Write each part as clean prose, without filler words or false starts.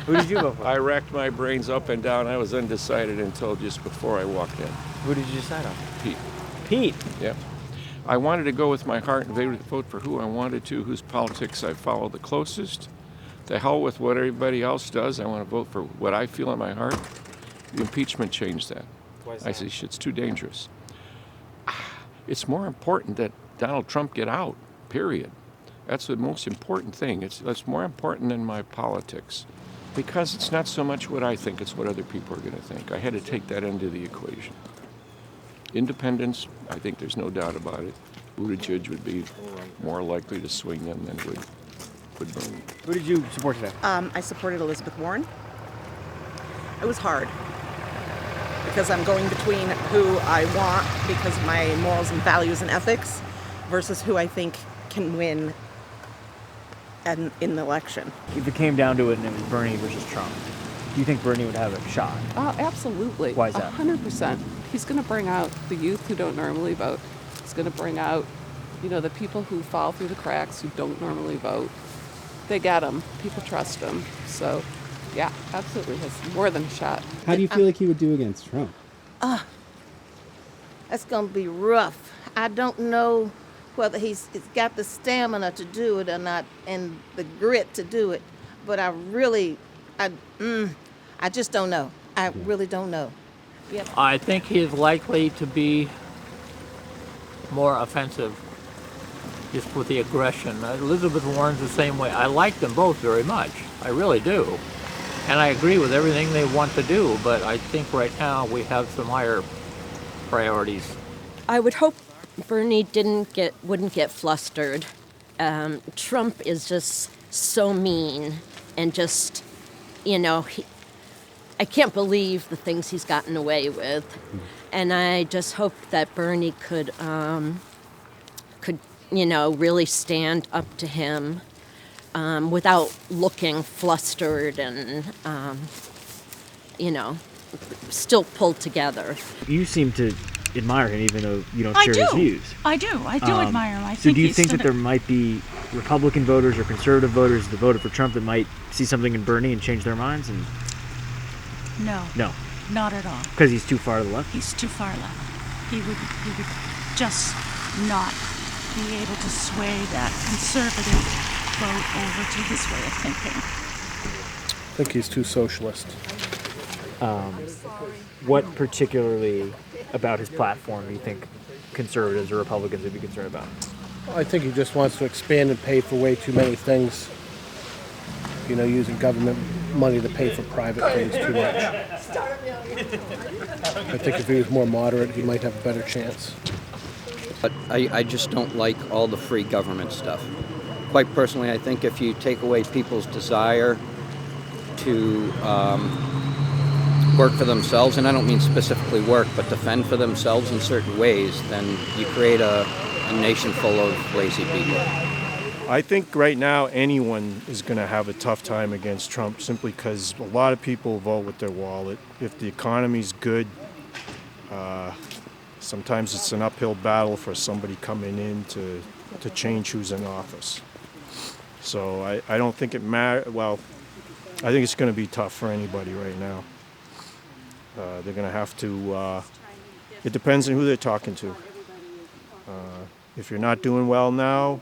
Who did you vote for? I racked my brains up and down. I was undecided until just before I walked in. Who did you decide on? Pete. Pete. Yeah. I wanted to go with my heart and vote for who I wanted to, whose politics I follow the closest. The hell with what everybody else does. I want to vote for what I feel in my heart. The impeachment changed that. Why is I that? say, it's too dangerous. It's more important that Donald Trump get out, period. That's the most important thing. That's more important than my politics. Because it's not so much what I think, it's what other people are going to think. I had to take that into the equation. Independence, I think there's no doubt about it. Buttigieg would be more likely to swing them than would Bernie. Who did you support today? I supported Elizabeth Warren. It was hard because I'm going between who I want because of my morals and values and ethics versus who I think can win in the election. If it came down to it and it was Bernie versus Trump, do you think Bernie would have a shot? Absolutely. Why is that? 100%. He's going to bring out the youth who don't normally vote. He's going to bring out, the people who fall through the cracks who don't normally vote. They get him. People trust him. So, yeah, absolutely has more than a shot. How do you feel like he would do against Trump? That's going to be rough. I don't know whether he's got the stamina to do it or not and the grit to do it, but I just don't know. I really don't know. Yep. I think he's likely to be more offensive just with the aggression. Elizabeth Warren's the same way. I like them both very much. I really do. And I agree with everything they want to do, but I think right now we have some higher priorities. I would hope Bernie wouldn't get flustered. Trump is just so mean and just, I can't believe the things he's gotten away with. And I just hope that Bernie could really stand up to him without looking flustered and, still pulled together. You seem to admire him even though you don't I share do. his views. I do admire him. So do you think that there might be Republican voters or conservative voters that voted for Trump that might see something in Bernie and change their minds? And No, not at all. Because he's too far to the left? He's too far left. He would just not be able to sway that conservative vote over to his way of thinking. I think he's too socialist. What particularly about his platform do you think conservatives or Republicans would be concerned about? I think he just wants to expand and pay for way too many things. Using government money to pay for private things too much. I think if he was more moderate, he might have a better chance. But I just don't like all the free government stuff. Quite personally, I think if you take away people's desire to work for themselves, and I don't mean specifically work, but defend for themselves in certain ways, then you create a nation full of lazy people. I think right now anyone is going to have a tough time against Trump simply because a lot of people vote with their wallet. If the economy's good, sometimes it's an uphill battle for somebody coming in to change who's in office. So I don't think it matters. Well, I think it's going to be tough for anybody right now. They're going to have to, it depends on who they're talking to. If you're not doing well now,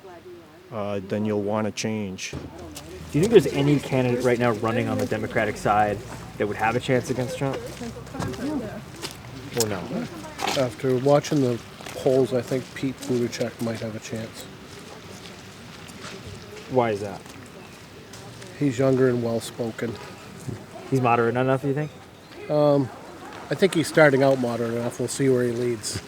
then you'll want to change. Do you think there's any candidate right now running on the Democratic side that would have a chance against Trump? Or no? After watching the polls, I think Pete Buttigieg might have a chance. Why is that? He's younger and well-spoken. He's moderate enough, you think? I think he's starting out moderate enough. We'll see where he leads.